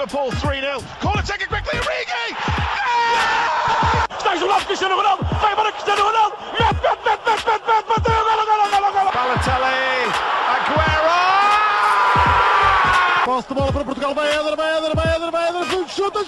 Liverpool 3-0. Corner taken quickly, Origi! Está isolado Cristiano Ronaldo, vai embora Cristiano Ronaldo, mete, bateu, golo. Balotelli, Aguero! Posse de bola para Portugal, vai Éder, chuta!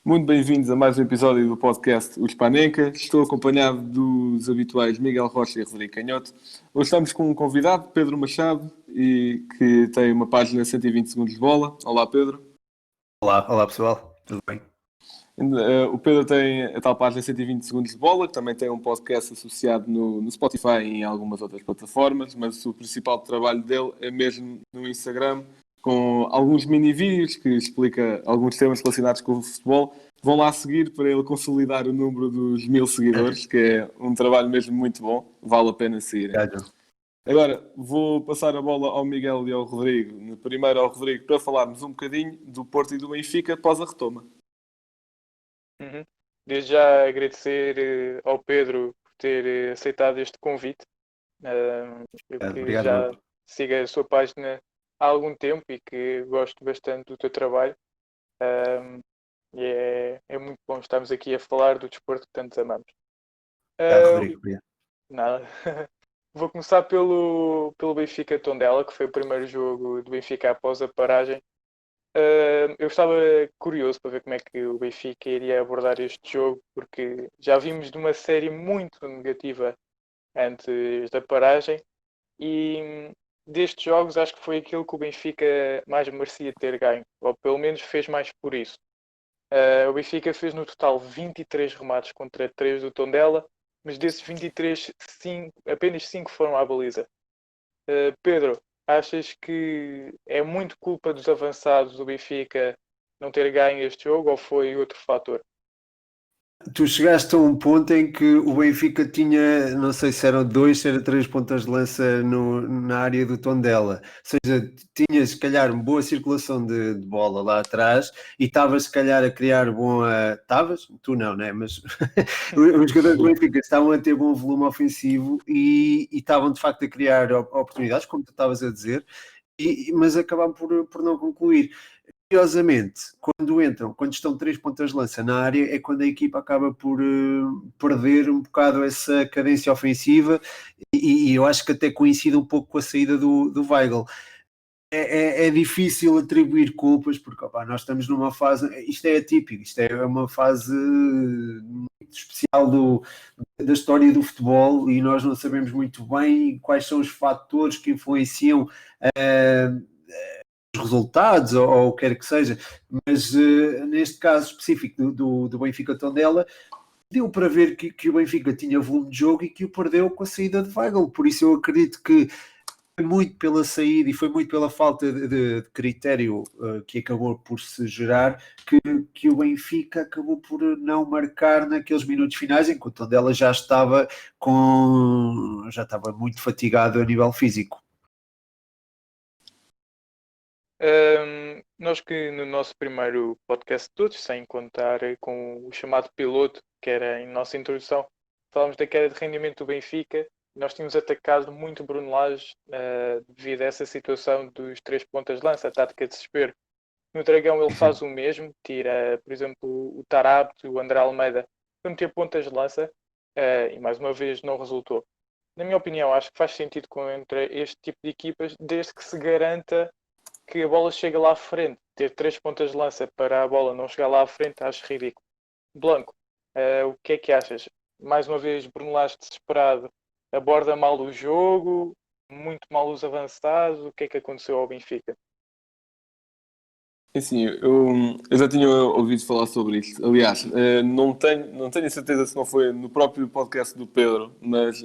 Muito bem-vindos a mais um episódio do podcast O Hispaneca. Estou acompanhado dos habituais Miguel Rocha e Rodrigo Canhoto. Hoje estamos com um convidado, Pedro Machado, e que tem uma página 120 segundos de bola. Olá, Pedro. Olá pessoal, tudo bem? O Pedro tem a tal página 120 segundos de bola, que também tem um podcast associado no Spotify e em algumas outras plataformas, mas o principal trabalho dele é mesmo no Instagram, com alguns mini-vídeos que explica alguns temas relacionados com o futebol. Vão lá seguir para ele consolidar o número dos 1000 seguidores, que é um trabalho mesmo muito bom, vale a pena seguir. Agora, vou passar a bola ao Miguel e ao Rodrigo. Primeiro ao Rodrigo para falarmos um bocadinho do Porto e do Benfica após a retoma. Desde já agradecer ao Pedro por ter aceitado este convite. Eu que Obrigado. já sigo a sua página há algum tempo e que gosto bastante do teu trabalho. E é muito bom estarmos aqui a falar do desporto que tantos amamos. Rodrigo, obrigado. Nada. Vou começar pelo Benfica Tondela, que foi o primeiro jogo do Benfica após a paragem. Eu estava curioso para ver como é que o Benfica iria abordar este jogo, porque já vimos de uma série muito negativa antes da paragem e destes jogos acho que foi aquilo que o Benfica mais merecia ter ganho, ou pelo menos fez mais por isso. O Benfica fez no total 23 remates contra 3 do Tondela, mas desses 23, apenas 5 foram à baliza. Pedro, achas que é muito culpa dos avançados do Benfica não ter ganho este jogo ou foi outro fator? Tu chegaste a um ponto em que o Benfica tinha, não sei se eram 2, se eram 3 pontas de lança na área do Tondela. Ou seja, tinhas, se calhar, boa circulação de bola lá atrás e estavas, se calhar, a criar Estavas? Tu não, né? Mas os jogadores do Benfica estavam a ter bom volume ofensivo e estavam, de facto, a criar oportunidades, como tu estavas a dizer, mas acabaram por não concluir. Curiosamente, quando estão 3 pontas de lança na área, é quando a equipa acaba por perder um bocado essa cadência ofensiva e eu acho que até coincide um pouco com a saída do Weigl. É difícil atribuir culpas porque nós estamos numa fase, isto é atípico, isto é uma fase muito especial da história do futebol e nós não sabemos muito bem quais são os fatores que influenciam os resultados ou o que quer que seja, mas neste caso específico do Benfica Tondela deu para ver que o Benfica tinha volume de jogo e que o perdeu com a saída de Weigl, por isso eu acredito que foi muito pela saída e foi muito pela falta de critério que acabou por se gerar que o Benfica acabou por não marcar naqueles minutos finais, enquanto o Tondela já estava muito fatigado a nível físico. Nós que no nosso primeiro podcast de todos, sem contar com o chamado piloto, que era em nossa introdução, falámos da queda de rendimento do Benfica. Nós tínhamos atacado muito Bruno Lage devido a essa situação dos 3 pontas de lança, a tática de desespero. No Dragão ele faz o mesmo, tira, por exemplo, o Tarapte, o André Almeida, para meter pontas de lança e mais uma vez não resultou. Na minha opinião, acho que faz sentido contra este tipo de equipas, desde que se garanta que a bola chega lá à frente. Ter 3 pontas de lança para a bola não chegar lá à frente, acho ridículo. Blanco, o que é que achas? Mais uma vez, Bruno Lage desesperado, aborda mal o jogo, muito mal os avançados. O que é que aconteceu ao Benfica? Assim, eu já tinha ouvido falar sobre isto. Aliás, não tenho a certeza se não foi no próprio podcast do Pedro, mas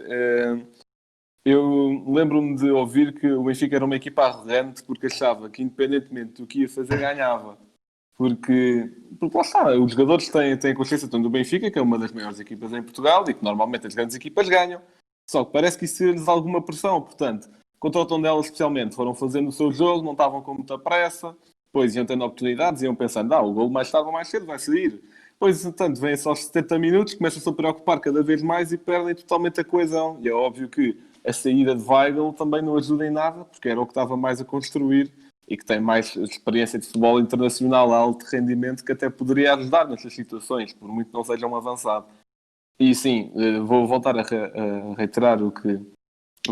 eu lembro-me de ouvir que o Benfica era uma equipa arrogante porque achava que, independentemente do que ia fazer, ganhava. Porque lá está, os jogadores têm consciência tanto do Benfica, que é uma das maiores equipas em Portugal e que normalmente as grandes equipas ganham. Só que parece que isso lhes alguma pressão. Portanto, contra o Tondela especialmente, foram fazendo o seu jogo, não estavam com muita pressa, depois iam tendo oportunidades, iam pensando, o golo mais tarde ou mais cedo vai sair. Pois, entretanto, vêm-se aos 70 minutos, começam-se a preocupar cada vez mais e perdem totalmente a coesão. E é óbvio que a saída de Weigl também não ajuda em nada, porque era o que estava mais a construir e que tem mais experiência de futebol internacional a alto rendimento, que até poderia ajudar nessas situações, por muito que não seja um avançado. E sim, vou voltar a reiterar o que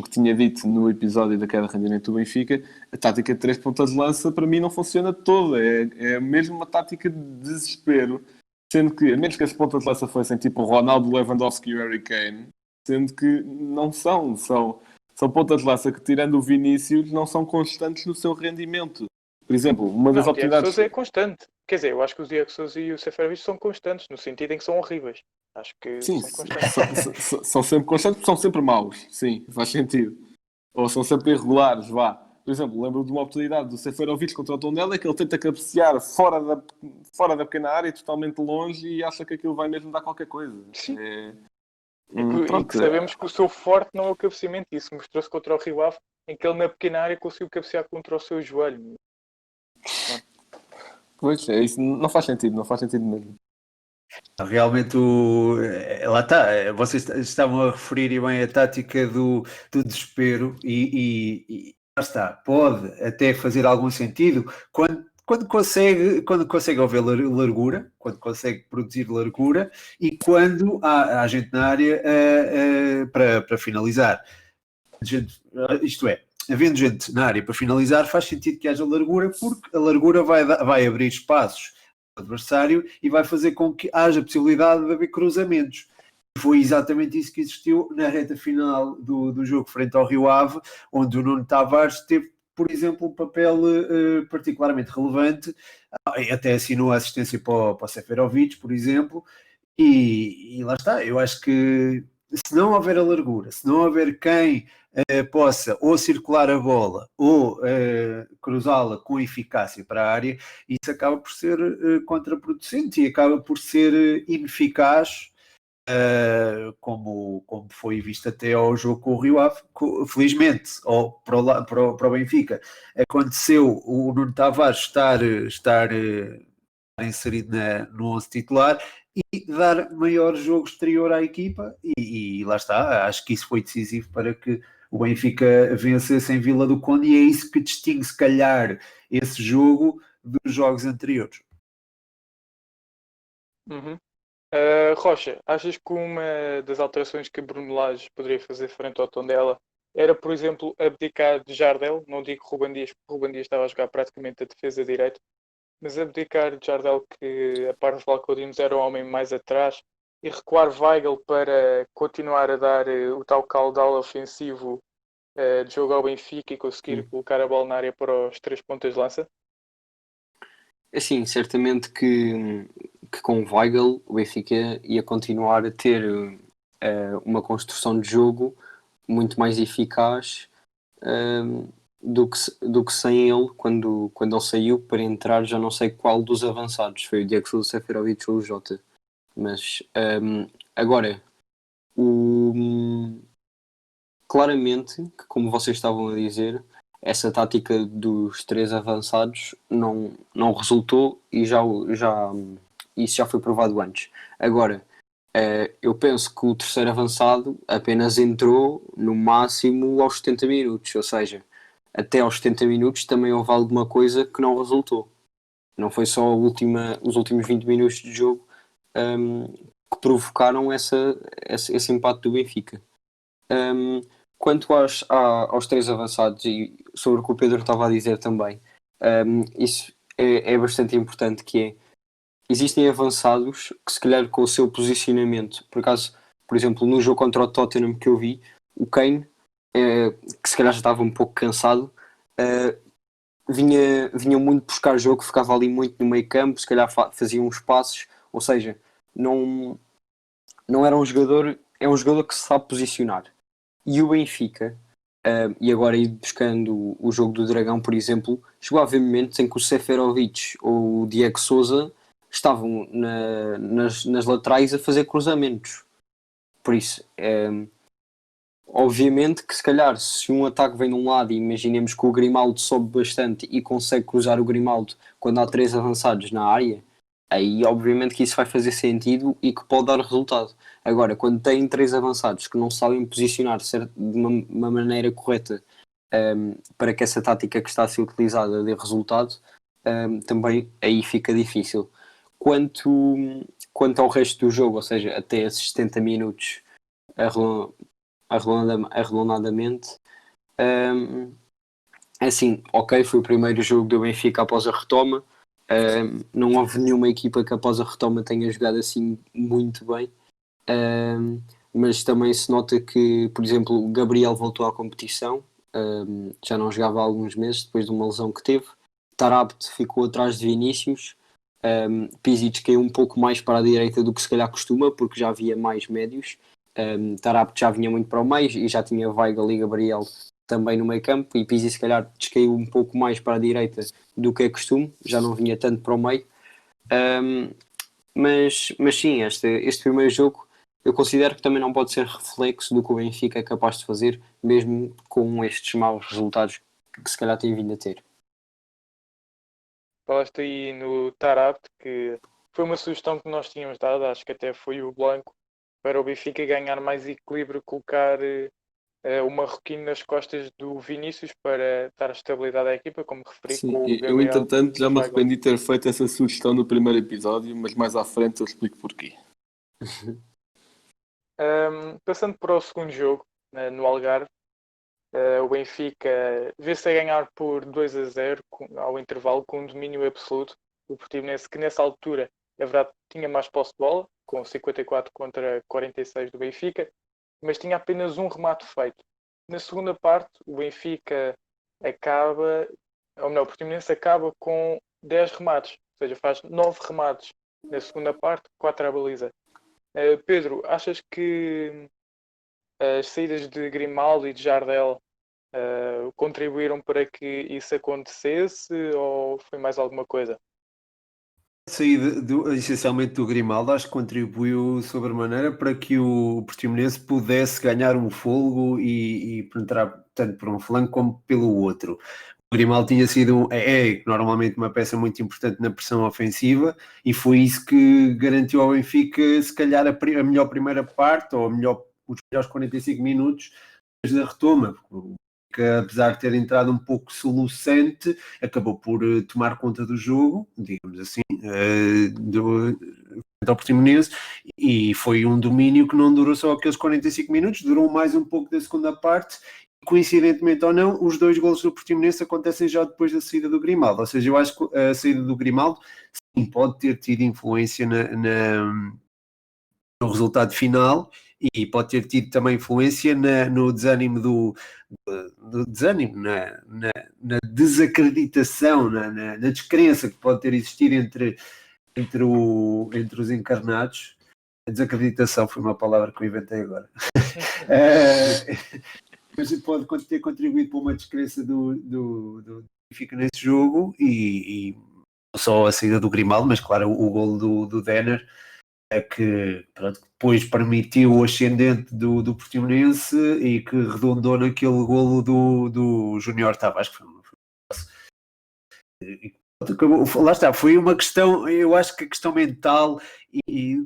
tinha dito no episódio da queda de rendimento do Benfica. A tática de 3 pontas de lança para mim não funciona toda, é mesmo uma tática de desespero, sendo que, a menos que as pontas de lança fossem tipo Ronaldo, Lewandowski e Harry Kane, sendo que não são pontas de lança que, tirando o Vinícius, não são constantes no seu rendimento. Por exemplo, uma das Não, o Diego oportunidades... Sousa é constante. Quer dizer, eu acho que o Diego Sousa e o Seferovic são constantes, no sentido em que são horríveis. Acho que Sim, são constantes. são sempre constantes porque são sempre maus. Sim, faz sentido. Ou são sempre irregulares, vá. Por exemplo, lembro de uma oportunidade do Seferovic contra o Tondela que ele tenta cabecear fora da pequena área, totalmente longe, e acha que aquilo vai mesmo dar qualquer coisa. Sim. Pronto, E que sabemos que o seu forte não é o cabeceamento. Isso mostrou-se contra o Rio Ave, em que ele na pequena área conseguiu cabecear contra o seu joelho. Pois, isso não faz sentido mesmo. Realmente, lá está, vocês estavam a referir bem a tática do desespero e lá está, pode até fazer algum sentido quando consegue haver largura, quando consegue produzir largura e quando há gente na área para finalizar. Isto é, havendo gente na área para finalizar, faz sentido que haja largura, porque a largura vai abrir espaços ao adversário e vai fazer com que haja possibilidade de haver cruzamentos. Foi exatamente isso que existiu na reta final do jogo frente ao Rio Ave, onde o Nuno Tavares teve, por exemplo, um papel particularmente relevante, até assinou a assistência para o Seferovic, por exemplo, e lá está. Eu acho que se não houver a largura, se não houver quem possa ou circular a bola ou cruzá-la com eficácia para a área, isso acaba por ser contraproducente e acaba por ser ineficaz, como foi visto até ao jogo com o Rio Ave. Felizmente, ou para o Benfica, aconteceu o Nuno Tavares estar inserido no 11 titular e dar maior jogo exterior à equipa, e lá está, acho que isso foi decisivo para que o Benfica vencesse em Vila do Conde, e é isso que distingue, se calhar, esse jogo dos jogos anteriores. Uhum. Rocha, achas que uma das alterações que Bruno Lage poderia fazer frente ao Tondela era, por exemplo, abdicar de Jardel? Não digo Ruben Dias, porque Ruben Dias estava a jogar praticamente a defesa direito, mas abdicar de Jardel, que a par dos Valcodinos era o homem mais atrás, e recuar Weigl para continuar a dar o tal caudal ofensivo de jogo ao Benfica e conseguir colocar a bola na área para os 3 pontas de lança? Assim, certamente que com o Weigl o Benfica ia continuar a ter uma construção de jogo muito mais eficaz do que sem ele, quando ele saiu para entrar, já não sei qual dos avançados, foi o Diego Sousa, Seferovic ou o Jota. Mas agora, claramente, que como vocês estavam a dizer, essa tática dos 3 avançados não resultou, e isso já foi provado antes. Agora, eu penso que o terceiro avançado apenas entrou no máximo aos 70 minutos, ou seja, até aos 70 minutos também houve alguma coisa que não resultou. Não foi só os últimos 20 minutos de jogo que provocaram esse empate do Benfica. Quanto aos 3 avançados, e sobre o que o Pedro estava a dizer também, isso é bastante importante, que é, existem avançados que, se calhar, com o seu posicionamento, por acaso, por exemplo, no jogo contra o Tottenham que eu vi, o Kane, que se calhar já estava um pouco cansado, vinha muito buscar jogo, ficava ali muito no meio campo, se calhar fazia uns passos, ou seja, não era um jogador, é um jogador que se sabe posicionar. E o Benfica, e agora ir buscando o jogo do Dragão, por exemplo, chegou a haver momentos em que o Seferovic ou o Diego Sousa estavam nas laterais a fazer cruzamentos. Por isso, obviamente que, se calhar, se um ataque vem de um lado e imaginemos que o Grimaldo sobe bastante e consegue cruzar o Grimaldo quando há 3 avançados na área, aí obviamente que isso vai fazer sentido e que pode dar resultado. Agora, quando tem 3 avançados que não sabem posicionar de uma maneira correta para que essa tática que está a ser utilizada dê resultado, também aí fica difícil. Quanto ao resto do jogo, ou seja, até esses 70 minutos arredondadamente, assim, ok, foi o primeiro jogo do Benfica após a retoma. Não houve nenhuma equipa que após a retoma tenha jogado assim muito bem. Mas também se nota que, por exemplo, o Gabriel voltou à competição, já não jogava há alguns meses depois de uma lesão que teve. Taarabt ficou atrás de Vinícius. Pisic caiu um pouco mais para a direita do que se calhar costuma, porque já havia mais médios. Taarabt já vinha muito para o meio e já tinha Weigl e Gabriel também no meio campo, e Pisic se calhar descaiu um pouco mais para a direita do que é costume, já não vinha tanto para o meio. Mas sim, este primeiro jogo eu considero que também não pode ser reflexo do que o Benfica é capaz de fazer, mesmo com estes maus resultados que se calhar tem vindo a ter. Falaste aí no Taarabt, que foi uma sugestão que nós tínhamos dado, acho que até foi o Blanco, para o Benfica ganhar mais equilíbrio, colocar o Marroquino nas costas do Vinícius para dar estabilidade à equipa, como referi, Sim, com o eu Gabriel entretanto já e o me Weigl. arrependi de ter feito essa sugestão no primeiro episódio, mas mais à frente eu explico porquê. Passando para o segundo jogo, no Algarve, o Benfica vê-se a ganhar por 2-0 ao intervalo, com um domínio absoluto. O Portimonense, que nessa altura, é verdade, tinha mais posse de bola, com 54 contra 46 do Benfica, mas tinha apenas um remate feito. Na segunda parte, o Benfica acaba, ou melhor, o Portimonense acaba com 10 remates, ou seja, faz 9 remates na segunda parte, 4 à baliza. Pedro, achas que as saídas de Grimaldo e de Jardel contribuíram para que isso acontecesse, ou foi mais alguma coisa? A saída essencialmente do Grimaldo, acho que contribuiu sobremaneira para que o Portimonense pudesse ganhar um fôlego e penetrar tanto por um flanco como pelo outro. O Grimaldo tinha sido normalmente uma peça muito importante na pressão ofensiva, e foi isso que garantiu ao Benfica se calhar a melhor primeira parte, ou os melhores 45 minutos desde a retoma. Que apesar de ter entrado um pouco solucente, acabou por tomar conta do jogo, digamos assim, ao Portimonense, e foi um domínio que não durou só aqueles 45 minutos, durou mais um pouco da segunda parte. Coincidentemente ou não, os 2 golos do Portimonense acontecem já depois da saída do Grimaldo, ou seja, eu acho que a saída do Grimaldo sim, pode ter tido influência no resultado final, e pode ter tido também influência no desânimo na desacreditação, na descrença que pode ter existido entre os encarnados. A desacreditação foi uma palavra que eu inventei agora. Mas pode ter contribuído para uma descrença do Benfica nesse jogo, e não só a saída do Grimaldo, mas claro, o golo do Denner, que pronto, depois permitiu o ascendente do Portimonense e que redondou naquele golo do Júnior Tavares, que lá está, foi uma questão, eu acho que a questão mental e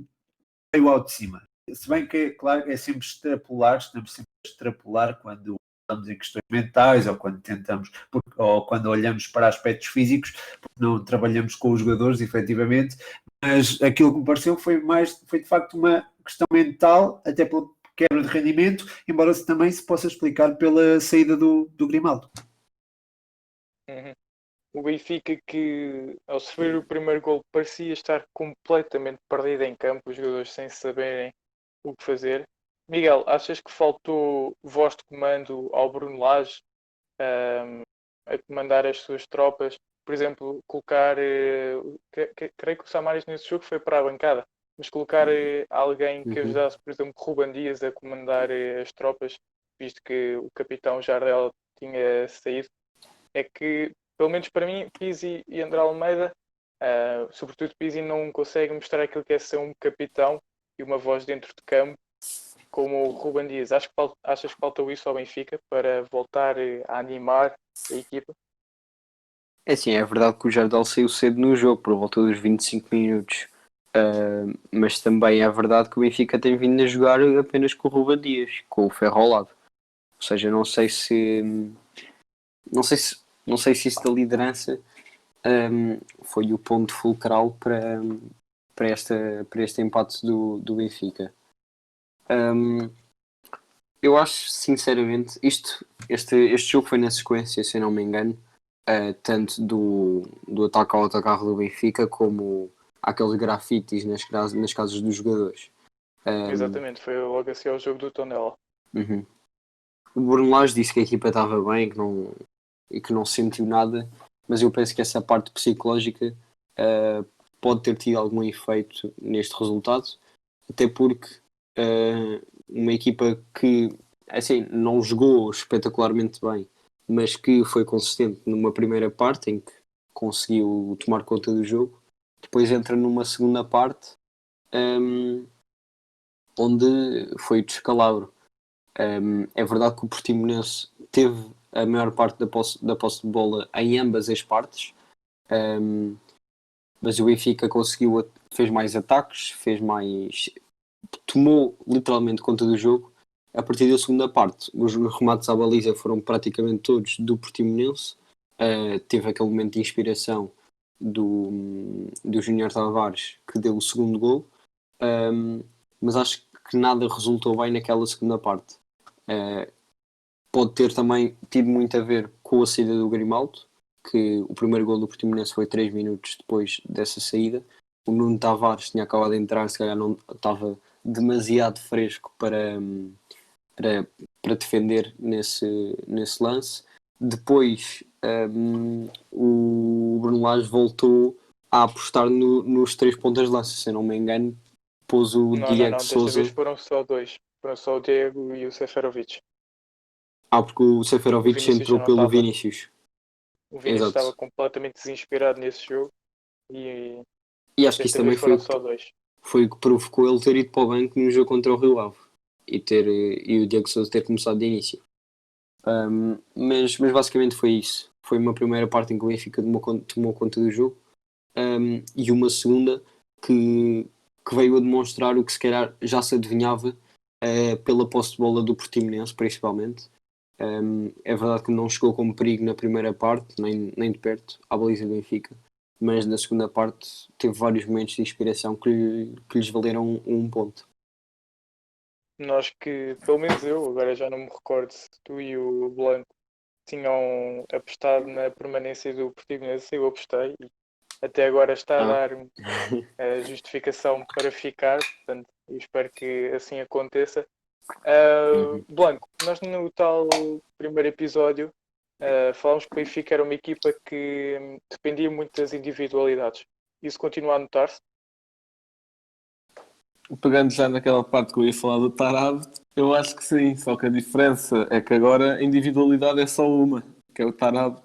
veio ao de cima. Se bem que, claro, é sempre extrapolar, estamos sempre a extrapolar quando estamos em questões mentais, ou quando tentamos, ou quando olhamos para aspectos físicos, porque não trabalhamos com os jogadores, efetivamente. Mas aquilo que me pareceu foi de facto uma questão mental, até pela quebra de rendimento, embora também se possa explicar pela saída do Grimaldo. Uhum. O Benfica, que ao sofrer o primeiro gol parecia estar completamente perdido em campo, os jogadores sem saberem o que fazer. Miguel, achas que faltou voz de comando ao Bruno Lage, a comandar as suas tropas? Por exemplo, colocar, creio que o Samaris nesse jogo foi para a bancada, mas colocar alguém que ajudasse, por exemplo, Ruben Dias a comandar as tropas, visto que o capitão Jardel tinha saído. É que, pelo menos para mim, Pizzi e André Almeida, sobretudo Pizzi, não consegue mostrar aquilo que é ser um capitão e uma voz dentro de campo, como o Ruben Dias. Achas que faltou isso ao Benfica para voltar a animar a equipa? É assim, é verdade que o Jardel saiu cedo no jogo, por volta dos 25 minutos. Mas também é verdade que o Benfica tem vindo a jogar apenas com o Ruben Dias, com o ferro ao lado. Ou seja, não sei se isso da liderança foi o ponto fulcral para este empate do Benfica. Eu acho, sinceramente, este jogo foi na sequência, se eu não me engano, tanto do ataque ao autocarro do Benfica, como aqueles grafites nas casas dos jogadores. Exatamente, foi logo assim ao jogo do Tondela. Uhum. O Bruno Lage disse que a equipa estava bem e que não sentiu nada, mas eu penso que essa parte psicológica pode ter tido algum efeito neste resultado, até porque uma equipa que assim, não jogou espetacularmente bem, mas que foi consistente numa primeira parte em que conseguiu tomar conta do jogo, depois entra numa segunda parte onde foi o descalabro. É verdade que o Portimonense teve a maior parte da posse de bola em ambas as partes, mas o Benfica fez mais ataques, tomou literalmente conta do jogo. A partir da segunda parte, os remates à baliza foram praticamente todos do Portimonense. Teve aquele momento de inspiração do Júnior Tavares, que deu o segundo gol, mas acho que nada resultou bem naquela segunda parte. Pode ter também tido muito a ver com a saída do Grimaldo, que o primeiro gol do Portimonense foi 3 minutos depois dessa saída. O Nuno Tavares tinha acabado de entrar, se calhar não estava demasiado fresco para defender nesse lance. Depois o Bruno Lage voltou a apostar nos 3 pontas de lança, se eu não me engano, pôs o Diego Sousa. Desta vez foram só 2, foram só o Diego e o Seferovic. Porque o Seferovic entrou pelo Vinícius. O Vinícius estava completamente desinspirado nesse jogo e acho que isso também foi o que provocou ele ter ido para o banco no jogo contra o Rio Ave e o Diego Sousa ter começado de início. Mas basicamente foi isso. Foi uma primeira parte em que o Benfica tomou conta do jogo, e uma segunda que veio a demonstrar o que se calhar já se adivinhava pela posse de bola do Portimonense, principalmente. É verdade que não chegou como perigo na primeira parte, nem de perto, à baliza do Benfica, mas na segunda parte teve vários momentos de inspiração que lhes valeram um ponto. Nós que, pelo menos eu, agora já não me recordo se tu e o Blanco tinham apostado na permanência do Portimonense, eu apostei e até agora está a dar a justificação para ficar, portanto eu espero que assim aconteça. Blanco, nós no tal primeiro episódio falámos que o Benfica era uma equipa que dependia muito das individualidades. Isso continua a notar-se? Pegando já naquela parte que eu ia falar do Tarab, eu acho que sim, só que a diferença é que agora a individualidade é só uma, que é o Tarab.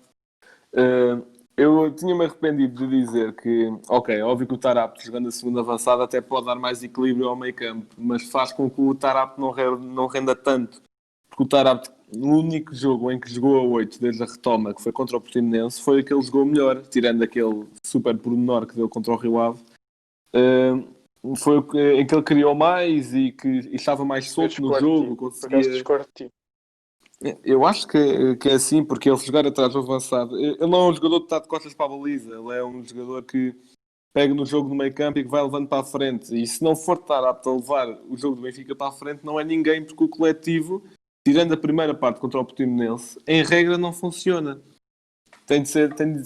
Eu tinha-me arrependido de dizer que, óbvio que o Tarap, jogando a segunda avançada, até pode dar mais equilíbrio ao meio campo, mas faz com que o Tarap não renda tanto. Porque o Tarap, no único jogo em que jogou a 8 desde a retoma, que foi contra o Portimonense, foi aquele que jogou melhor, tirando aquele super pormenor que deu contra o Rio Ave. Foi em que ele criou mais e que estava mais solto no jogo. Conseguia... Eu acho que é assim, porque ele jogar atrás do avançado, ele não é um jogador que está de costas para a baliza, ele é um jogador que pega no jogo do meio campo e que vai levando para a frente, e se não for estar apto a levar o jogo do Benfica para a frente, não é ninguém, porque o coletivo, tirando a primeira parte contra o Portimonense, em regra não funciona. Tem de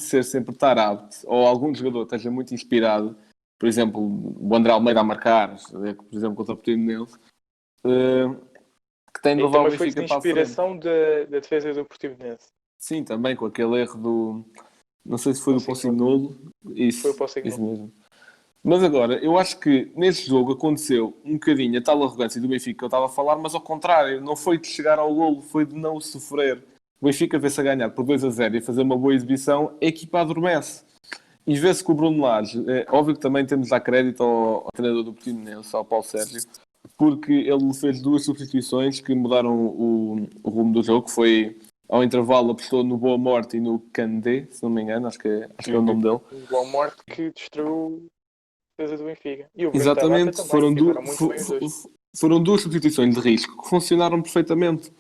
ser sempre estar apto, ou algum jogador esteja muito inspirado, por exemplo, o André Almeida a marcar, por exemplo, contra o Portimonense, que tem de levar o Benfica para a frente. Inspiração da defesa do Portimonense. Sim, também com aquele erro do... Não sei se foi do Pocinolo. Isso, foi o Pocinolo. Isso mesmo. Mas agora, eu acho que neste jogo aconteceu um bocadinho a tal arrogância do Benfica que eu estava a falar, mas ao contrário, não foi de chegar ao golo, foi de não sofrer. O Benfica vê-se a ganhar por 2-0 e a fazer uma boa exibição, a equipa adormece. E vê-se que o Bruno Lage, óbvio que também temos a crédito ao treinador do Portimonense, ao Paulo Sérgio, porque ele fez 2 substituições que mudaram o rumo do jogo, que foi ao intervalo apostou no Boa Morte e no Candé, se não me engano, acho que é o nome dele. O Boa Morte que destruiu a defesa do Benfica. E o Breno Exatamente, Tabata foram, também, tiveram muito bem os dois. foram duas substituições de risco que funcionaram perfeitamente.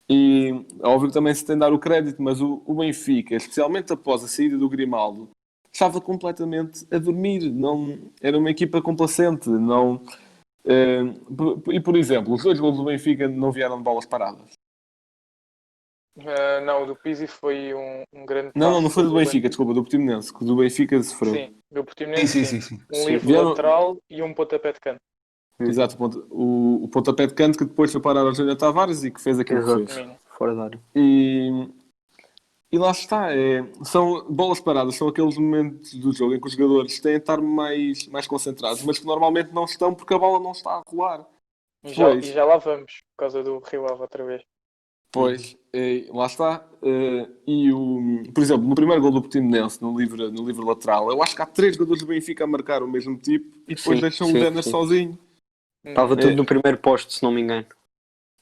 E óbvio que também se tem de dar o crédito, mas o Benfica, especialmente após a saída do Grimaldo, estava completamente a dormir. Não, era uma equipa complacente. Não, e, por exemplo, os 2 golos do Benfica não vieram de bolas paradas. Não, o do Pizzi foi um grande Não passo foi do Benfica, Benfica. desculpa, do Portimonense, que o do Benfica sofreu. Sim, do Portimonense, Sim. Um Sim. livre Vieram- lateral e um pontapé de canto. Exato, o pontapé de canto que depois foi parar ao Júnior Tavares e que fez aquilo que Exato. fez. Mino. Fora da área. E lá está, são bolas paradas, são aqueles momentos do jogo em que os jogadores têm de estar mais concentrados, mas que normalmente não estão porque a bola não está a rolar. E Pois. já lá vamos, por causa do Rio Ave outra vez. Pois, lá está. Por exemplo, no primeiro gol do Portimonense, no livre lateral, eu acho que há 3 jogadores do Benfica a marcar o mesmo tipo e depois Sim, deixam sim, o Denas sim. sozinho. Estava tudo no primeiro posto, se não me engano.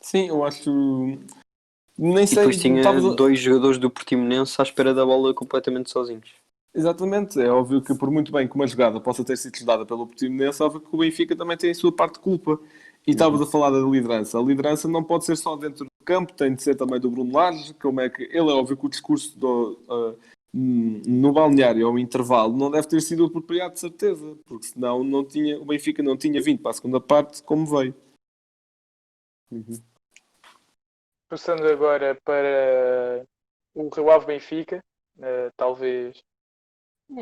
Sim, eu acho. Nem E sei. depois tinha estavas a- 2 jogadores do Portimonense à espera da bola completamente sozinhos. Exatamente, é óbvio que por muito bem que uma jogada possa ter sido estudada pelo Portimonense, é óbvio que o Benfica também tem a sua parte de culpa. E estavas a falar da liderança. A liderança não pode ser só dentro do campo, tem de ser também do Bruno Lage, como é que ele é óbvio que o discurso no balneário ao intervalo não deve ter sido apropriado de certeza, porque senão o Benfica não tinha vindo para a segunda parte como veio. Passando agora para o Rio Ave Benfica, talvez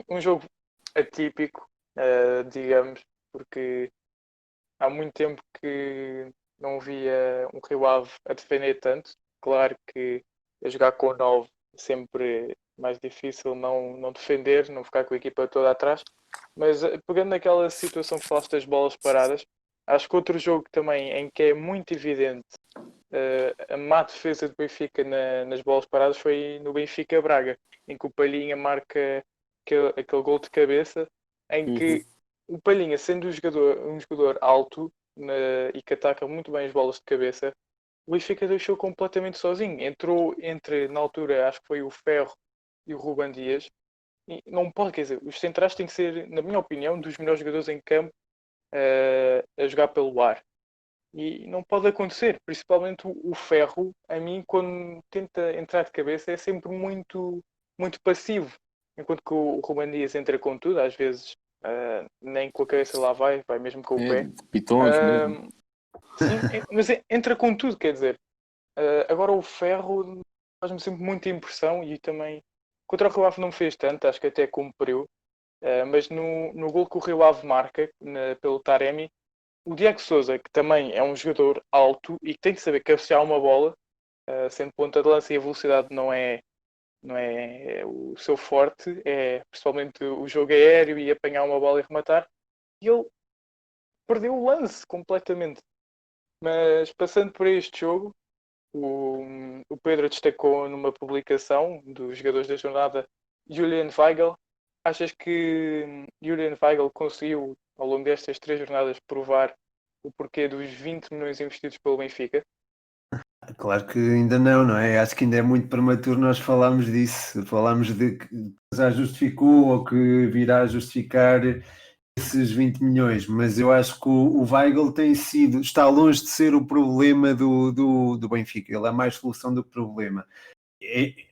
um jogo atípico, digamos, porque há muito tempo que não via um Rio Ave a defender tanto. Claro que a jogar com 9 é sempre mais difícil não defender, não ficar com a equipa toda atrás. Mas pegando naquela situação que falaste das bolas paradas, acho que outro jogo também em que é muito evidente a má defesa do Benfica nas bolas paradas foi no Benfica-Braga, em que o Palhinha marca aquele gol de cabeça, em que o Palhinha, sendo um jogador alto e que ataca muito bem as bolas de cabeça, o Benfica deixou completamente sozinho. Entrou na altura, acho que foi o Ferro e o Ruben Dias. E não pode, quer dizer, os centrais têm que ser, na minha opinião, dos melhores jogadores em campo a jogar pelo ar. E não pode acontecer, principalmente o Ferro, a mim, quando tenta entrar de cabeça, é sempre muito, muito passivo. Enquanto que o Ruben Dias entra com tudo, às vezes nem com a cabeça lá vai mesmo com o pé. De pitons mesmo. Sim, mas entra com tudo, quer dizer. Agora o Ferro faz-me sempre muita impressão e também contra o Rio Ave não fez tanto, acho que até cumpriu. Mas no gol que o Rio Ave marca pelo Taremi, o Diego Sousa, que também é um jogador alto e que tem que saber cabecear uma bola, sendo ponta de lança e a velocidade não é o seu forte, é principalmente o jogo aéreo e apanhar uma bola e rematar, e ele perdeu o lance completamente. Mas passando por este jogo, o Pedro destacou numa publicação dos jogadores da jornada Julian Weigl. Achas que Julian Weigl conseguiu, ao longo destas 3 jornadas, provar o porquê dos 20 milhões investidos pelo Benfica? Claro que ainda não é? Acho que ainda é muito prematuro nós falarmos disso. Falámos de que já justificou ou que virá a justificar esses 20 milhões, mas eu acho que o Weigl está longe de ser o problema do Benfica. Ele é mais solução do que problema.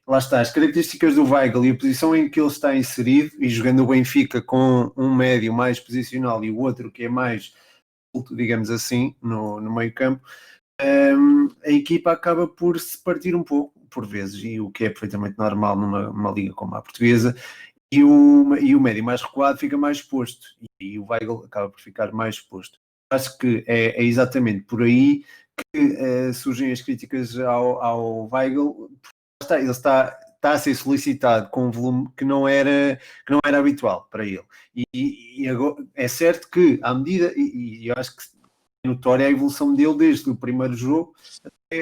Lá está, as características do Weigl e a posição em que ele está inserido, e jogando o Benfica com um médio mais posicional e o outro que é mais, digamos assim, no meio campo, a equipa acaba por se partir um pouco, por vezes, e o que é perfeitamente normal numa liga como a portuguesa, e o médio mais recuado fica mais exposto, e o Weigl acaba por ficar mais exposto. Acho que é exatamente por aí que surgem as críticas ao Weigl. Ele está a ser solicitado com um volume que não era habitual para ele. E agora, é certo que, à medida, e eu acho que é notória a evolução dele desde o primeiro jogo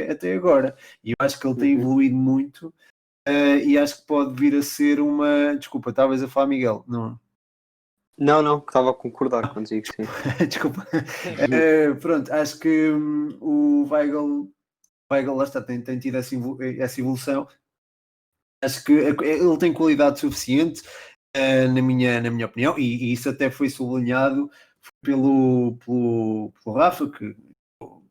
até agora. E eu acho que ele tem evoluído muito e acho que pode vir a ser uma... Desculpa, estavas a falar, Miguel? Não, que estava a concordar contigo, sim. Desculpa. Pronto, acho que o Weigl Weigl, lá está, tem tido essa evolução. Acho que ele tem qualidade suficiente, na minha opinião, e isso até foi sublinhado pelo Rafa, que o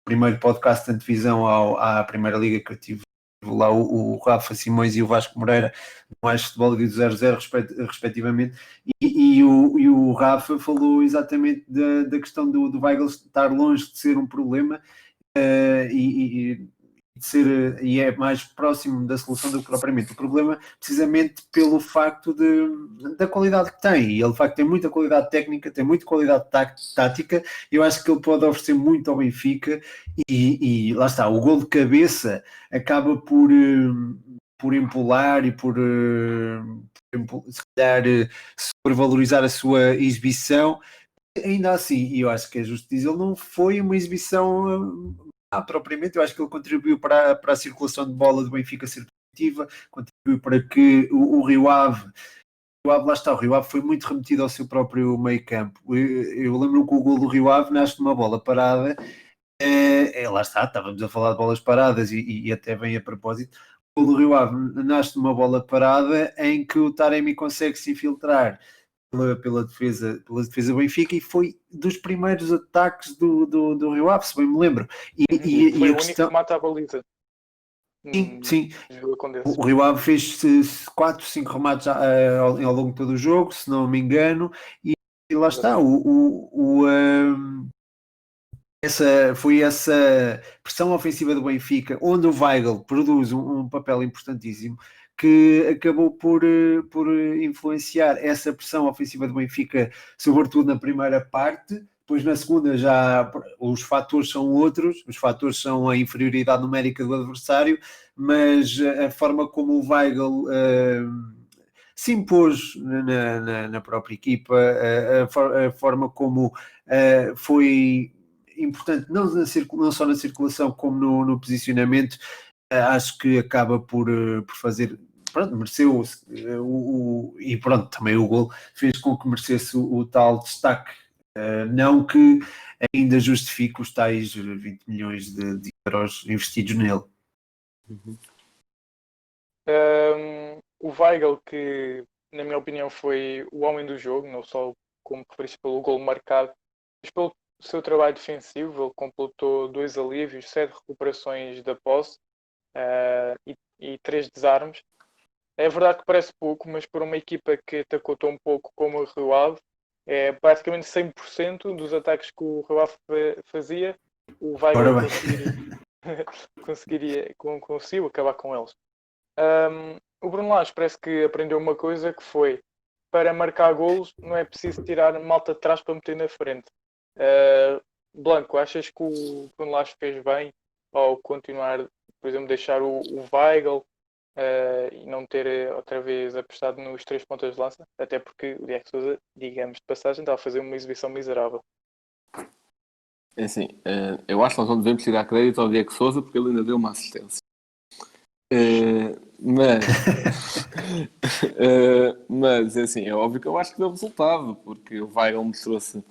primeiro podcast de antevisão à Primeira Liga que eu tive lá, o Rafa Simões e o Vasco Moreira, do Mais Futebol e do 00 respectivamente, e o Rafa falou exatamente da questão do Weigl estar longe de ser um problema, e é mais próximo da solução do que propriamente o problema, precisamente pelo facto da qualidade que tem. E ele de facto tem muita qualidade técnica, tem muita qualidade tática. Eu acho que ele pode oferecer muito ao Benfica, e lá está, o gol de cabeça acaba por empolar e por se calhar sobrevalorizar a sua exibição. Ainda assim, e eu acho que é justo dizer, ele não foi uma exibição propriamente. Eu acho que ele contribuiu para a circulação de bola do Benfica ser positiva, contribuiu para que o Rio Ave, lá está, o Rio Ave foi muito remetido ao seu próprio meio campo. Eu lembro que o gol do Rio Ave nasce de uma bola parada, lá está, estávamos a falar de bolas paradas e até bem a propósito. O gol do Rio Ave nasce de uma bola parada em que o Taremi consegue se infiltrar pela defesa do Benfica, e foi dos primeiros ataques do Rio Ave, se bem me lembro. Foi a o único que mata a baliza. Sim. O Rio Ave fez 4, 5 remates ao longo de todo o jogo, se não me engano, e lá está. Foi essa pressão ofensiva do Benfica, onde o Weigl produz um papel importantíssimo, que acabou por influenciar essa pressão ofensiva do Benfica, sobretudo na primeira parte. Depois na segunda já os fatores são outros, os fatores são a inferioridade numérica do adversário, mas a forma como o Weigl se impôs na própria equipa, a forma como foi importante não só na circulação como no posicionamento, acho que acaba por fazer, pronto, mereceu e pronto, também o gol fez com que merecesse o tal destaque, não que ainda justifique os tais 20 milhões de euros investidos nele. O Weigl, que na minha opinião foi o homem do jogo, não só como referiste pelo gol marcado, mas pelo seu trabalho defensivo. Ele completou 2 alívios, 7 recuperações da posse, e 3 desarmes. É verdade que parece pouco, mas para uma equipa que atacou tão pouco como o Rio Ave, é praticamente 100% dos ataques que o Rio Ave fazia, o Weigl conseguiu acabar com eles. O Bruno Lage parece que aprendeu uma coisa, que foi: para marcar golos não é preciso tirar malta de trás para meter na frente. Blanco, achas que o Bruno Lage fez bem ao continuar, por exemplo, deixar o Weigl e não ter outra vez apostado nos 3 pontas de lança? Até porque o Diego Sousa, digamos de passagem, estava a fazer uma exibição miserável. É assim, eu acho que nós não devemos tirar crédito ao Diego Sousa, porque ele ainda deu uma assistência. Mas é assim, é óbvio que eu acho que deu resultado, porque o Weigl mostrou-se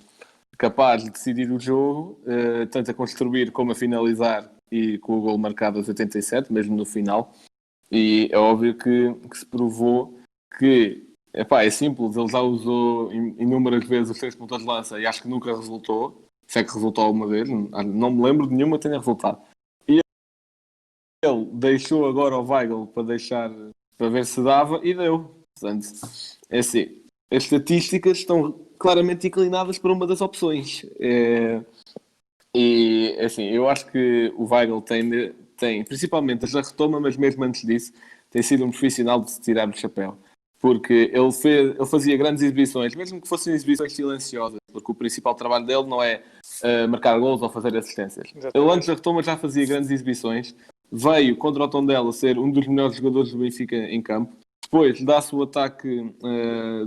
capaz de decidir o jogo, tanto a construir como a finalizar, e com o gol marcado aos 87, mesmo no final. E é óbvio que se provou que é simples, ele já usou inúmeras vezes os 3 pontos de lança e acho que nunca resultou. Se é que resultou alguma vez, não me lembro de nenhuma que tenha resultado. E ele deixou agora o Weigl para ver se dava, e deu. Portanto, é assim, as estatísticas estão claramente inclinadas para uma das opções. E assim, eu acho que o Weigl tem principalmente a retoma, mas mesmo antes disso tem sido um profissional de se tirar o chapéu, porque ele fazia grandes exibições, mesmo que fossem exibições silenciosas, porque o principal trabalho dele não é marcar gols ou fazer assistências. Exatamente. Ele antes da retoma já fazia grandes exibições, veio contra o Tondela ser um dos melhores jogadores do Benfica em campo. Depois dá-se o ataque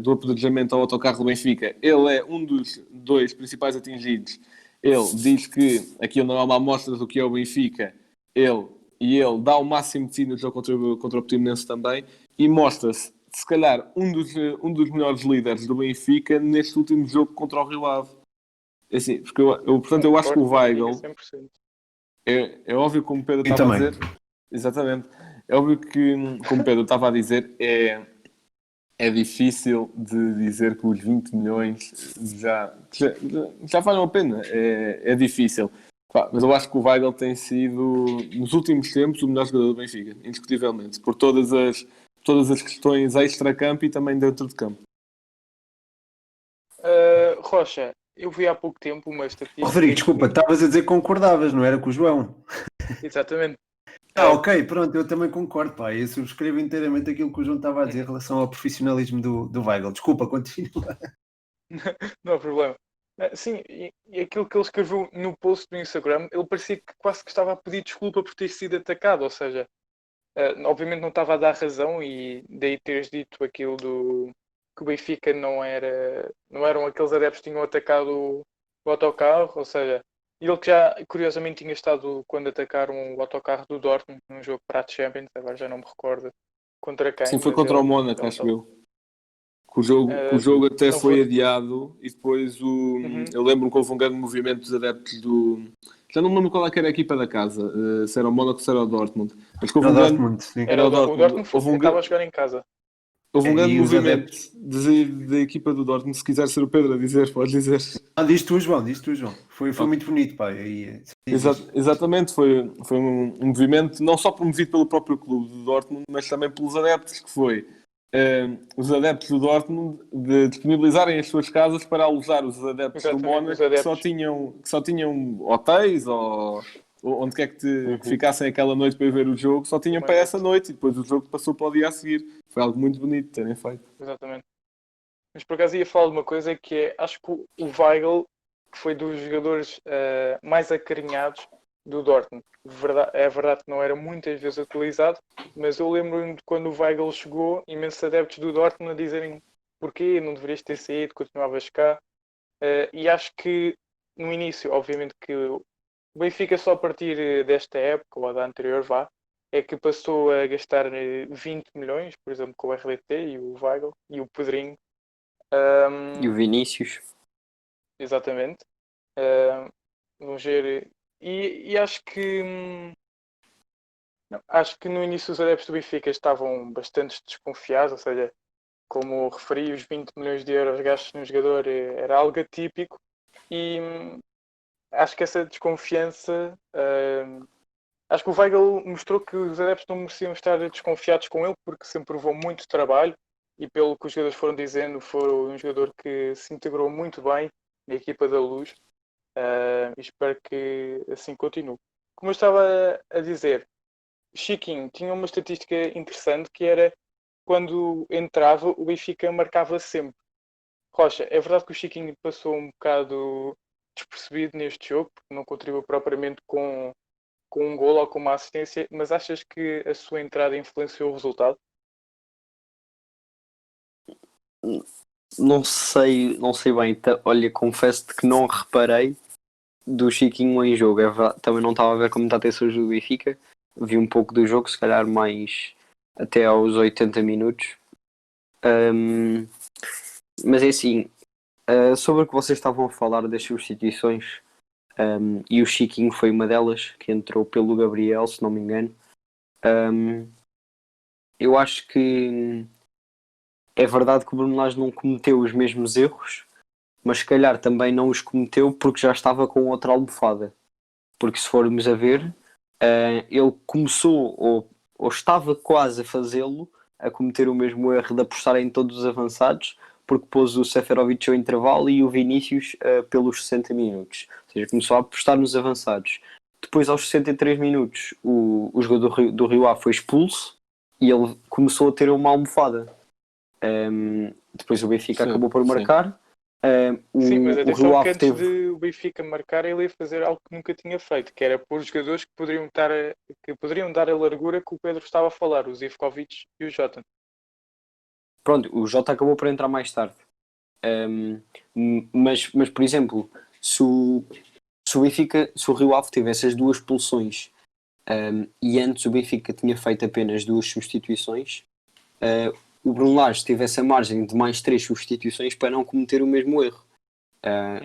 do apedrejamento ao autocarro do Benfica. Ele é um dos 2 principais atingidos. Ele diz que aquilo não é uma amostra do que é o Benfica. Ele dá o máximo de si no jogo contra o Portimonense também, e mostra-se, se calhar, um dos melhores líderes do Benfica neste último jogo contra o Rio Ave. Assim, porque portanto, eu acho que o Weigl... 100%. É óbvio, como o Pedro E estava a também. dizer, exatamente, é óbvio que, como o Pedro estava a dizer, é difícil de dizer que os 20 milhões já valem a pena, é difícil. Pá, mas eu acho que o Weigl tem sido, nos últimos tempos, o melhor jogador do Benfica, indiscutivelmente, por todas as questões extra-campo e também dentro de campo. Rocha, eu vi há pouco tempo uma estatística. Rodrigo, desculpa, estavas a dizer que concordavas, não era com o João? Exatamente. Ok, pronto, eu também concordo, pá. Eu subscrevo inteiramente aquilo que o João estava a dizer em relação ao profissionalismo do Weigl. Desculpa, continua. Não há problema. Sim, e aquilo que ele escreveu no post do Instagram, ele parecia que quase que estava a pedir desculpa por ter sido atacado, ou seja, obviamente não estava a dar razão e daí teres dito aquilo que o Benfica não eram aqueles adeptos que tinham atacado o autocarro, ou seja, ele que já curiosamente tinha estado quando atacaram o autocarro do Dortmund num jogo para a Champions, agora já não me recordo contra quem. Sim, foi mas contra o ele- Mónaco, ele- acho eu. Que o jogo até não foi foi- adiado e depois Uhum. eu lembro-me que houve um grande movimento dos adeptos do... Já não me lembro qual é que era a equipa da casa, se era o Mónaco ou se era o Dortmund. Mas que houve Era o um grande... Dortmund, sim. Era o O Dortmund. Dortmund Houve um estava a jogar em casa. Houve um grande E os movimento da equipa do Dortmund. Se quiser ser o Pedro a dizer, pode dizer. Diz tu, João, diz tu, João. Foi muito bonito, pá. Exatamente, foi um movimento não só promovido pelo próprio clube do Dortmund, mas também pelos adeptos, que foi os adeptos do Dortmund de disponibilizarem as suas casas para alojar os adeptos do Exatamente, Mónaco os adeptos. que só tinham hotéis ou onde quer que ficassem aquela noite para ir ver o jogo, só tinham para essa noite e depois o jogo passou para o dia a seguir. Foi algo muito bonito terem feito. Exatamente. Mas por acaso ia falar de uma coisa que é, acho que o Weigl que foi dos jogadores mais acarinhados do Dortmund. É verdade que não era muitas vezes utilizado, mas eu lembro-me de quando o Weigl chegou, imensos adeptos do Dortmund a dizerem porquê, não deverias ter saído, continuavas cá. E acho que no início, obviamente que o Benfica só a partir desta época, ou da anterior é que passou a gastar 20 milhões, por exemplo, com o RDT e o Weigl e o Pedrinho. E o Vinícius. Exatamente. Vamos ver. E acho que acho que no início os adeptos do Benfica estavam bastante desconfiados, ou seja, como referi, os 20 milhões de euros gastos no jogador era algo atípico e acho que essa desconfiança acho que o Weigl mostrou que os adeptos não mereciam estar desconfiados com ele porque sempre provou muito trabalho e pelo que os jogadores foram dizendo, foi um jogador que se integrou muito bem na equipa da Luz e espero que assim continue. Como eu estava a dizer, Chiquinho tinha uma estatística interessante que era quando entrava o Benfica marcava sempre. Rocha, é verdade que o Chiquinho passou um bocado despercebido neste jogo, porque não contribuiu propriamente com um golo ou com uma assistência, mas achas que a sua entrada influenciou o resultado? Não sei bem. Olha, confesso-te que não reparei do Chiquinho em jogo. Também não estava a ver comentações do Benfica. Vi um pouco do jogo, se calhar mais até aos 80 minutos. Mas é assim, sobre o que vocês estavam a falar das substituições, e o Chiquinho foi uma delas, que entrou pelo Gabriel, se não me engano. Eu acho que é verdade que o Bruno Lage não cometeu os mesmos erros, mas se calhar também não os cometeu porque já estava com outra almofada. Porque se formos a ver, ele começou ou estava quase a fazê-lo, a cometer o mesmo erro de apostar em todos os avançados, porque pôs o Seferovic ao intervalo e o Vinícius pelos 60 minutos. Ou seja, começou a apostar nos avançados. Depois, aos 63 minutos, o jogador do Rio Ave foi expulso e ele começou a ter uma almofada. Depois o Benfica acabou por marcar. Sim, mas o atenção Rio que Ave antes teve... de o Benfica marcar ele ia fazer algo que nunca tinha feito, que era pôr jogadores que poderiam dar a largura que o Pedro estava a falar, o Zivkovic e o Jota. Pronto, o Jota acabou por entrar mais tarde. Mas por exemplo, se o Benfica, se o Rio Ave tivesse as duas expulsões e antes o Benfica tinha feito apenas 2 substituições, o Bruno Lage tivesse a margem de mais 3 substituições para não cometer o mesmo erro.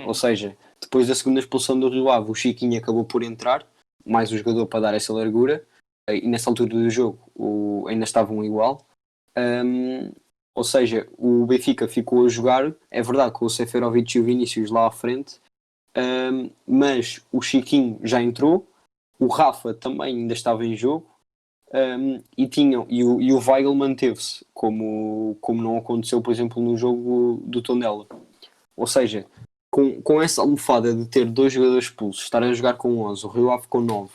Ou seja, depois da segunda expulsão do Rio Ave, o Chiquinho acabou por entrar mais um jogador para dar essa largura, e nessa altura do jogo ainda estavam igual. Ou seja, o Benfica ficou a jogar, é verdade, com o Seferovic e o Vinícius lá à frente, mas o Chiquinho já entrou, o Rafa também ainda estava em jogo, e o Weigl manteve-se, como não aconteceu, por exemplo, no jogo do Tondela. Ou seja, com essa almofada de ter 2 jogadores expulsos, estar a jogar com 11, o Rio Ave com 9,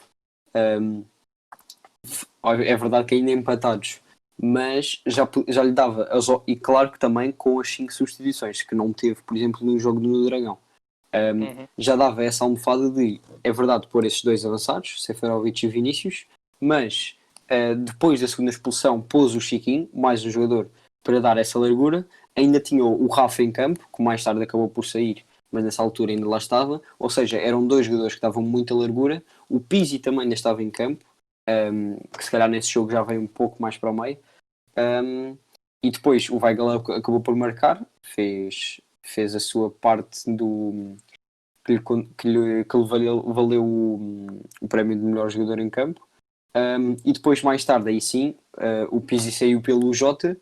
é verdade que ainda empatados, mas já lhe dava, e claro que também com as 5 substituições, que não teve, por exemplo, no jogo do Dragão. Já dava essa almofada de, é verdade, pôr esses 2 avançados, Seferovic e Vinícius, mas depois da segunda expulsão pôs o Chiquinho, mais um jogador para dar essa largura. Ainda tinha o Rafa em campo, que mais tarde acabou por sair, mas nessa altura ainda lá estava. Ou seja, eram 2 jogadores que davam muita largura. O Pizzi também ainda estava em campo, que se calhar nesse jogo já veio um pouco mais para o meio. E depois o Weigl acabou por marcar, fez a sua parte que lhe valeu o prémio de melhor jogador em campo. E depois, mais tarde, aí sim, o Pizzi saiu pelo Jota,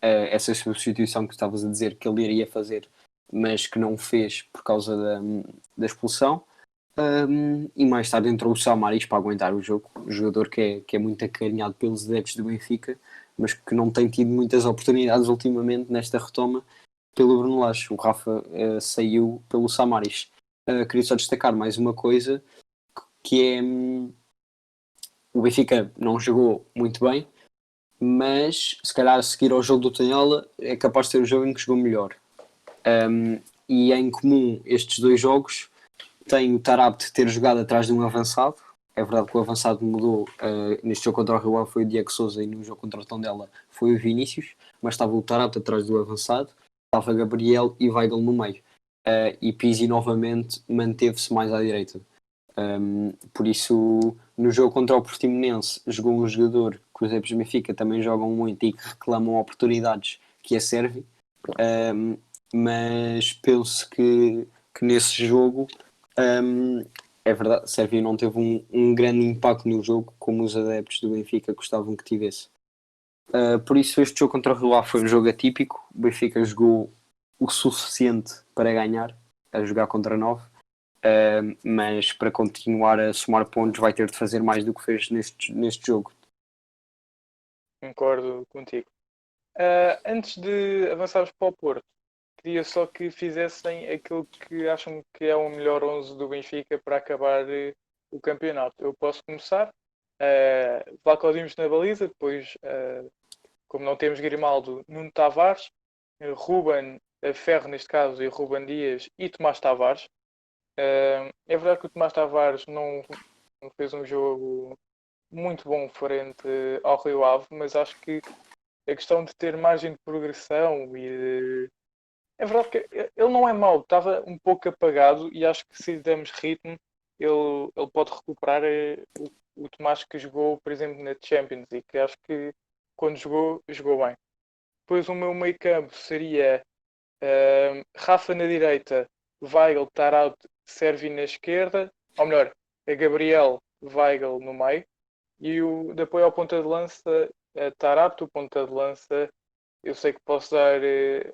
essa substituição que estavas a dizer que ele iria fazer, mas que não fez por causa da expulsão. E mais tarde entrou o Samaris para aguentar o jogo, um jogador que é muito acarinhado pelos adeptos do Benfica, mas que não tem tido muitas oportunidades ultimamente nesta retoma pelo Bruno Lage. O Rafa saiu pelo Samaris. Queria só destacar mais uma coisa, que é o Benfica não jogou muito bem, mas se calhar a seguir ao jogo do Tondela é capaz de ser o jogo em que jogou melhor. E em comum estes 2 jogos tem o Tarapte ter jogado atrás de um avançado. É verdade que o avançado mudou, neste jogo contra o Rio Ave foi o Diego Sousa e no jogo contra o Tondela foi o Vinícius, mas estava o Tarapte atrás do avançado, estava Gabriel e Weigl no meio, e Pizzi novamente manteve-se mais à direita. Por isso, no jogo contra o Portimonense jogou um jogador que os adeptos do Benfica também jogam muito e que reclamam oportunidades, que é Servi, mas penso que nesse jogo é verdade, Servi não teve um grande impacto no jogo como os adeptos do Benfica gostavam que tivesse. Por isso este jogo contra o Rio Ave foi um jogo atípico. O Benfica jogou o suficiente para ganhar, a jogar contra 9, mas para continuar a somar pontos vai ter de fazer mais do que fez neste jogo. Concordo contigo. Antes de avançarmos para o Porto, queria só que fizessem aquilo que acham que é o melhor 11 do Benfica para acabar o campeonato. Eu posso começar. Vlaco Dimos na baliza, depois, como não temos Grimaldo, Nuno Tavares, Ruben Ferro neste caso, e Ruben Dias e Tomás Tavares. É verdade que o Tomás Tavares não fez um jogo muito bom frente ao Rio Ave, mas acho que a questão de ter margem de progressão é verdade que ele não é mau, estava um pouco apagado e acho que se lhe damos ritmo ele pode recuperar o Tomás que jogou, por exemplo, na Champions, e que acho que quando jogou bem. Depois o meu meio campo seria Rafa na direita, Weigl, Tarapte, Servi na esquerda, ou melhor, Gabriel, Weigl no meio, e de apoio ao ponta de lança, Tarapte. O ponta de lança, eu sei que posso dar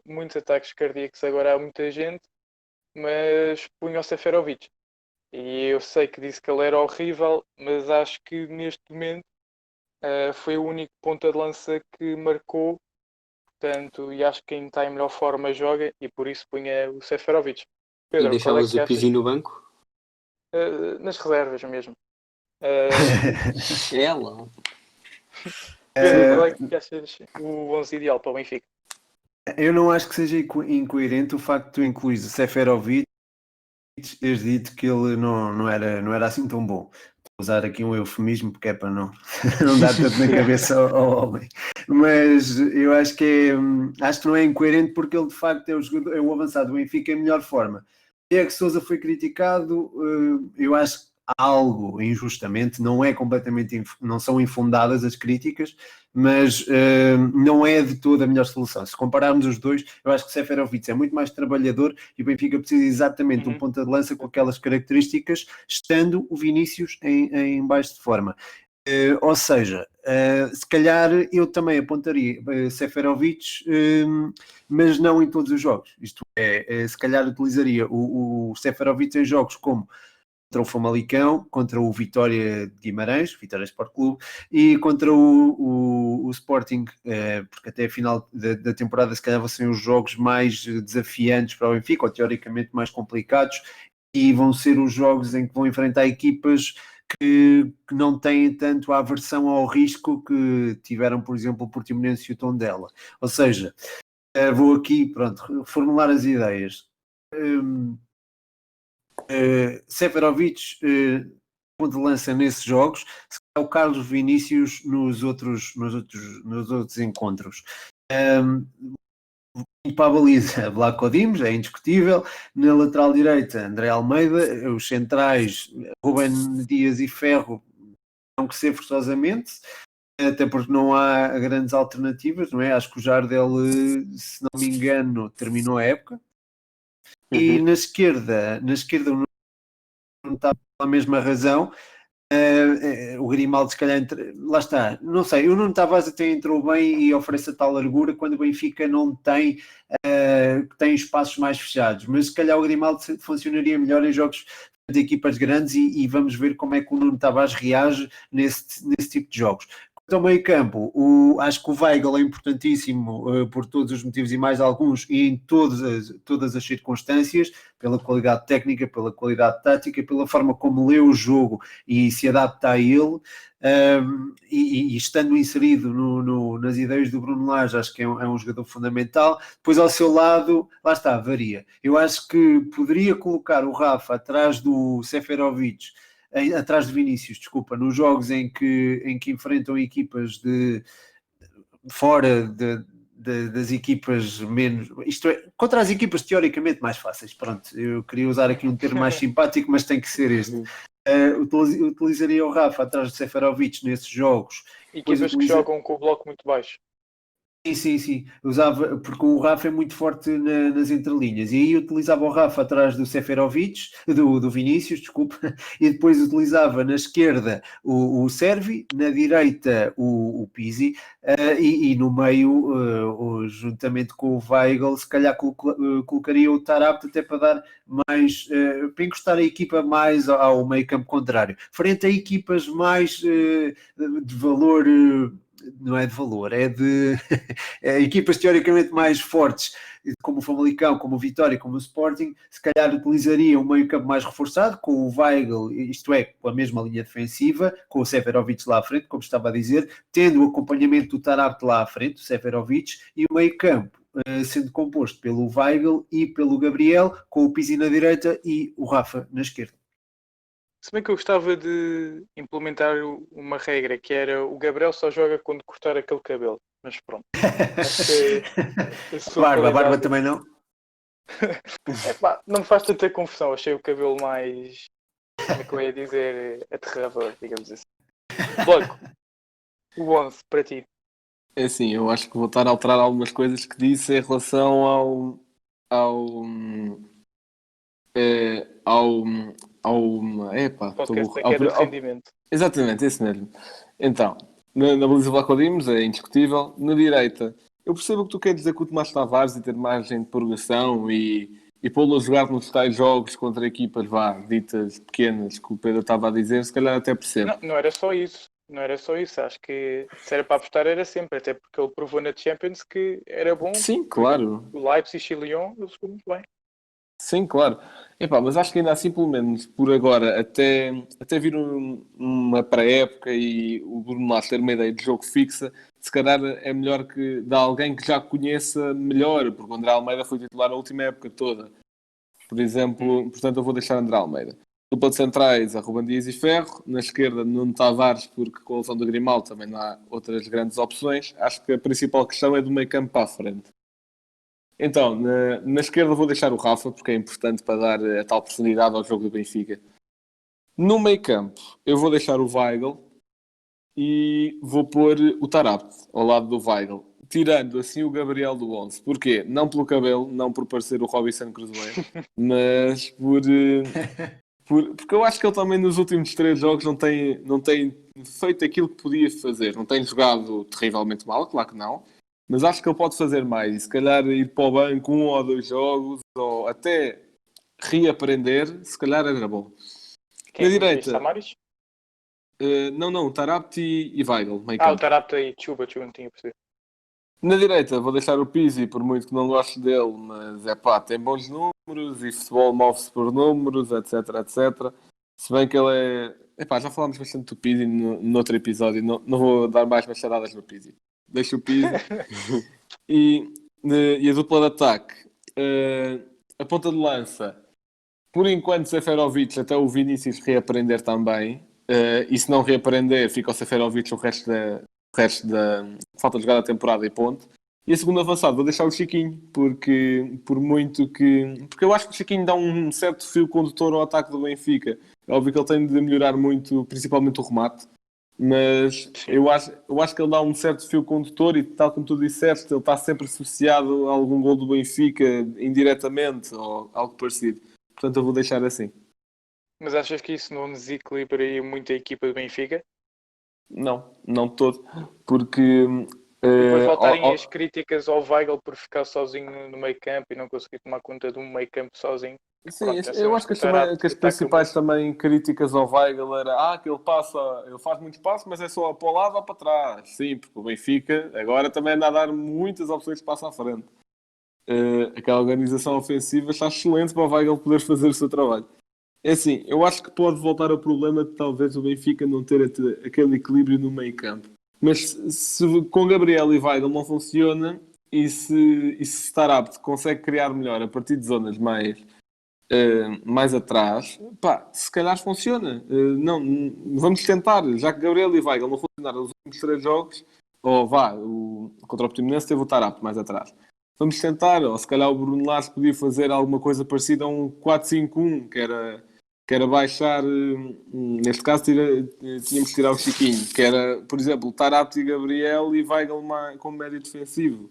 muitos ataques cardíacos agora a muita gente, mas punho o Seferovic. E eu sei que disse que ele era horrível, mas acho que neste momento foi o único ponta de lança que marcou, portanto, e acho que quem está em melhor forma joga, e por isso punha o Seferovic. Pedro, E deixavas o Pizzi no banco? Nas reservas mesmo. Ela. Pedro, qual é que achas o 11 ideal para o Benfica? Eu não acho que seja incoerente o facto de tu incluís o Seferovic e teres dito que ele não era assim tão bom. Vou usar aqui um eufemismo porque é para não dar tanto na cabeça ao homem. Mas eu acho que não é incoerente porque ele de facto é o avançado do Benfica em melhor forma. Diego Sousa foi criticado, eu acho que algo injustamente, não são infundadas as críticas, mas não é de toda a melhor solução. Se compararmos os dois, eu acho que Seferovic é muito mais trabalhador e o Benfica precisa exatamente de um ponta de lança com aquelas características, estando o Vinícius em baixo de forma. Ou seja, se calhar eu também apontaria Seferovic, mas não em todos os jogos. Isto é, se calhar utilizaria o Seferovic em jogos como contra o Famalicão, contra o Vitória de Guimarães, Vitória Sport Clube, e contra o Sporting, porque até a final da temporada se calhar vão ser os jogos mais desafiantes para o Benfica, ou teoricamente mais complicados, e vão ser os jogos em que vão enfrentar equipas que não têm tanto a aversão ao risco que tiveram, por exemplo, o Portimonense e o Tondela. Ou seja, vou aqui, pronto, formular as ideias. Seferovic, ponto de lança nesses jogos, se calhar o Carlos Vinícius nos outros encontros. Para a baliza, Vlaco Dimos, é indiscutível. Na lateral direita, André Almeida. Os centrais, Ruben Dias e Ferro, não que ser forçosamente, até porque não há grandes alternativas, não é? Acho que o Jardel, se não me engano, terminou a época. E na esquerda não está pela mesma razão. O Grimaldo, se calhar, lá está, não sei, o Nuno Tavares até entrou bem e oferece a tal largura quando o Benfica não tem espaços mais fechados, mas se calhar o Grimaldo funcionaria melhor em jogos de equipas grandes e vamos ver como é que o Nuno Tavares reage nesse tipo de jogos. Quanto ao meio campo, acho que o Weigl é importantíssimo por todos os motivos e mais alguns, e em todas as circunstâncias, pela qualidade técnica, pela qualidade tática, pela forma como lê o jogo e se adapta a ele, e estando inserido nas ideias do Bruno Lage, acho que é um jogador fundamental. Depois ao seu lado, lá está, varia. Eu acho que poderia colocar o Rafa atrás do Seferovic, atrás de Vinícius, desculpa, nos jogos em que enfrentam equipas de fora das equipas menos, isto é, contra as equipas teoricamente mais fáceis. Pronto, eu queria usar aqui um termo mais simpático, mas tem que ser este. Utilizaria o Rafa atrás de Seferovic nesses jogos. Equipas que jogam com o bloco muito baixo. Sim. Usava, porque o Rafa é muito forte nas entrelinhas, e aí utilizava o Rafa atrás do Seferovic, do Vinícius, desculpa, e depois utilizava na esquerda o Servi, na direita o Pizzi, e no meio, juntamente com o Weigl, se calhar colocaria o Tarapte até para dar mais, para encostar a equipa mais ao meio campo contrário, frente a equipas mais de valor. Não é de valor, é de equipas teoricamente mais fortes, como o Famalicão, como o Vitória, como o Sporting. Se calhar utilizaria um meio campo mais reforçado, com o Weigl, isto é, com a mesma linha defensiva, com o Seferovic lá à frente, como estava a dizer, tendo o acompanhamento do Tarapte lá à frente, o Seferovic, e o meio campo sendo composto pelo Weigl e pelo Gabriel, com o Pizzi na direita e o Rafa na esquerda. Se bem que eu gostava de implementar uma regra, que era o Gabriel só joga quando cortar aquele cabelo. Mas pronto. Barba também não? Não me faz tanta confusão. Achei o cabelo mais, como é que eu ia dizer, aterrador, digamos assim. Logo, o 11 para ti. É assim, eu acho que vou estar a alterar algumas coisas que disse em relação Podcast da queda de rendimento. Exatamente, esse mesmo. Então, na baliza Vlaco Dimos é indiscutível. Na direita, eu percebo o que tu queres dizer com o Tomás Tavares e ter margem de progressão e pô-lo a jogar nos tais jogos contra equipas ditas pequenas, que o Pedro estava a dizer, se calhar até percebo. Não era só isso. Acho que se era para apostar era sempre, até porque ele provou na Champions que era bom. Sim, claro. O Leipzig e o Lyon, ele jogou muito bem. Sim, claro. Mas acho que ainda assim, pelo menos por agora, até vir uma pré-época e o Bruno Lage ter uma ideia de jogo fixa, se calhar é melhor que de alguém que já conheça melhor, porque o André Almeida foi titular na última época toda. Por exemplo, portanto eu vou deixar André Almeida. Dupla de centrais, a Ruben Dias e Ferro. Na esquerda, Nuno Tavares, porque com a lesão do Grimaldo também não há outras grandes opções. Acho que a principal questão é do meio campo para a frente. Então, na esquerda vou deixar o Rafa, porque é importante para dar a tal profundidade ao jogo do Benfica. No meio campo, eu vou deixar o Weigl e vou pôr o Taarabt ao lado do Weigl, tirando assim o Gabriel do 11. Porquê? Não pelo cabelo, não por parecer o Robinson Crusoe, mas porque eu acho que ele também nos últimos 3 jogos não tem feito aquilo que podia fazer. Não tem jogado terrivelmente mal, claro que não, mas acho que ele pode fazer mais. E se calhar ir para o banco 1 ou 2 jogos, ou até reaprender, se calhar era bom. Quem Na é direita, Samaris? não, Taarabt e Weigl, meio O campo. Taarabt aí, Chuba, não tinha percebido. Na direita, vou deixar o Pizzi, por muito que não goste dele, mas é pá, tem bons números e futebol move-se por números, etc, etc. Se bem que ele é. Epá, já falámos bastante do Pizzi no outro episódio, não vou dar mais machadadas no Pizzi. Deixo o Pizzi. E a dupla de ataque. A ponta de lança, por enquanto, Seferovic, até o Vinícius reaprender também. E se não reaprender, fica o Seferovic o resto da falta de jogar da temporada e ponto. E a segunda avançada vou deixar o Chiquinho, porque eu acho que o Chiquinho dá um certo fio condutor ao ataque do Benfica. É óbvio que ele tem de melhorar muito, principalmente o remate, mas eu acho que ele dá um certo fio condutor e, tal como tu disseste, ele está sempre associado a algum gol do Benfica indiretamente ou algo parecido. Portanto, eu vou deixar assim. Mas achas que isso não desequilibraria muito a equipa do Benfica? Não de todo, porque E depois voltarem ao- as críticas ao Weigl por ficar sozinho no meio campo e não conseguir tomar conta de um meio campo sozinho. sim, Pronto, já eu sabemos acho que o Taarabt que as ataca principais muito. também críticas ao Weigl era que ele faz muito passo, mas é só para o lado ou para trás. Sim, porque o Benfica agora também anda a dar muitas opções de passo à frente. Aquela organização ofensiva está excelente para o Weigl poder fazer o seu trabalho. É assim, eu acho que pode voltar ao problema de talvez o Benfica não ter aquele equilíbrio no meio campo. Mas se com Gabriel e Weigl não funciona e se Taarabt consegue criar melhor a partir de zonas mais atrás, pá, se calhar funciona. Não, vamos tentar, já que Gabriel e Weigl não funcionaram nos últimos 3 jogos, ou contra o Portimonense teve o Taarabt mais atrás. Vamos tentar, ou se calhar o Bruno Lage podia fazer alguma coisa parecida a um 4-5-1, que era baixar, neste caso tínhamos que tirar o Chiquinho, que era, por exemplo, Taarabt e Gabriel e Weigl como médio defensivo.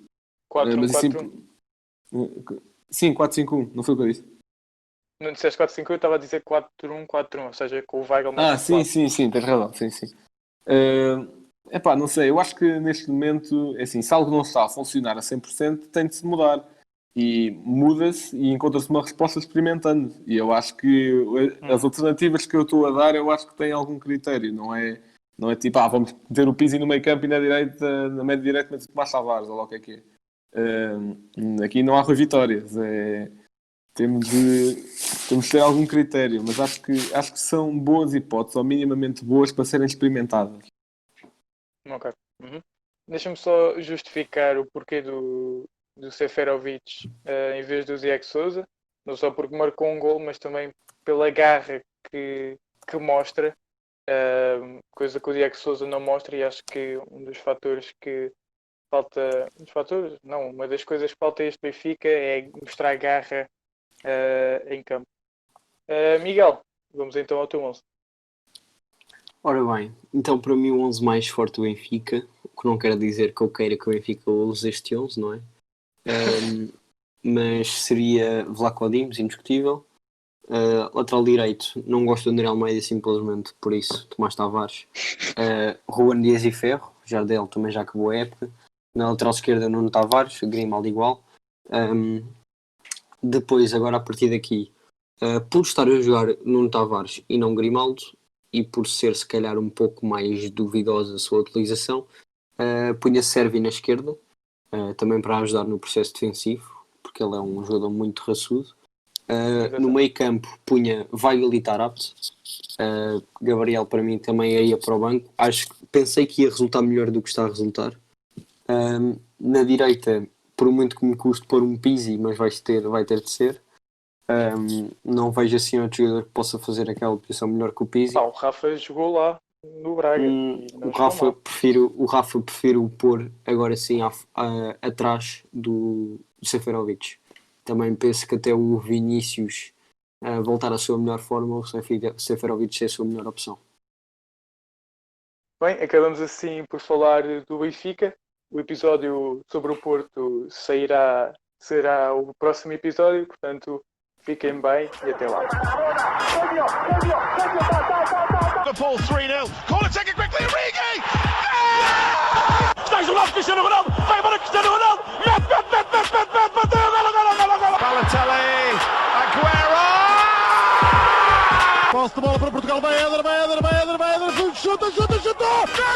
Mas assim, 4-1-4-1. sim, 4-5-1, não foi o que eu disse. Não disseste 4-5-1, eu estava a dizer 4-1-4-1, ou seja, com o Weigl mais Sim, tens razão, sim. Epá, não sei, eu acho que neste momento, assim, se algo não está a funcionar a 100%, tem de se mudar. E muda-se e encontra-se uma resposta experimentando. E eu acho que as alternativas que eu estou a dar, eu acho que têm algum critério. Não é tipo, vamos meter o Pizzi no meio campo e na direita, na média direita, mas Tomás Tavares, ou lá o que é. Aqui não há Rui Vitórias. Temos de ter algum critério, mas acho que são boas hipóteses, ou minimamente boas, para serem experimentadas. Ok. Deixa-me só justificar o porquê do Seferovic em vez do Ziyech Souza, não só porque marcou um gol, mas também pela garra que mostra, coisa que o Ziyech Souza não mostra, e acho que um dos fatores que falta, uma das coisas que falta a este Benfica é mostrar garra em campo. Miguel, vamos então ao teu 11. Ora bem, então para mim o 11 mais forte do Benfica, o que não quer dizer que eu queira que o Benfica use este 11, não é? Mas seria Vlaco Dimos, indiscutível. Lateral direito, não gosto do André Almeida simplesmente por isso, Tomás Tavares. Ruan Dias e Ferro, Jardel também já acabou a época. Na lateral esquerda, Nuno Tavares, Grimaldo igual. Depois, agora a partir daqui, por estar a jogar Nuno Tavares e não Grimaldo, e por ser se calhar um pouco mais duvidosa a sua utilização, punha Servi na esquerda, também para ajudar no processo defensivo, porque ele é um jogador muito raçudo. No meio campo punha Weigl e Taarabt. Gabriel para mim também ia para o banco. Pensei que ia resultar melhor do que está a resultar. Na direita, por muito que me custe pôr um Pizzi, mas vai ter de ser. Não vejo assim outro jogador que possa fazer aquela posição melhor que o Pizzi. O Rafa jogou lá no Braga. O Rafa prefiro pôr agora sim atrás do Seferovic. Também penso que até o Vinícius voltar à sua melhor forma, o Seferovic ser a sua melhor opção. Bem, acabamos assim por falar do Benfica. O episódio sobre o Porto será o próximo episódio, portanto, fiquem bem e até lá. Liverpool 3-0. Corner taken quickly, Origi! Está isolado Cristiano Ronaldo. Vai embora Cristiano Ronaldo. Mete. Bateu. Golo. Balotelli, Aguero! Posse de bola para Portugal, vai Éder, chuta!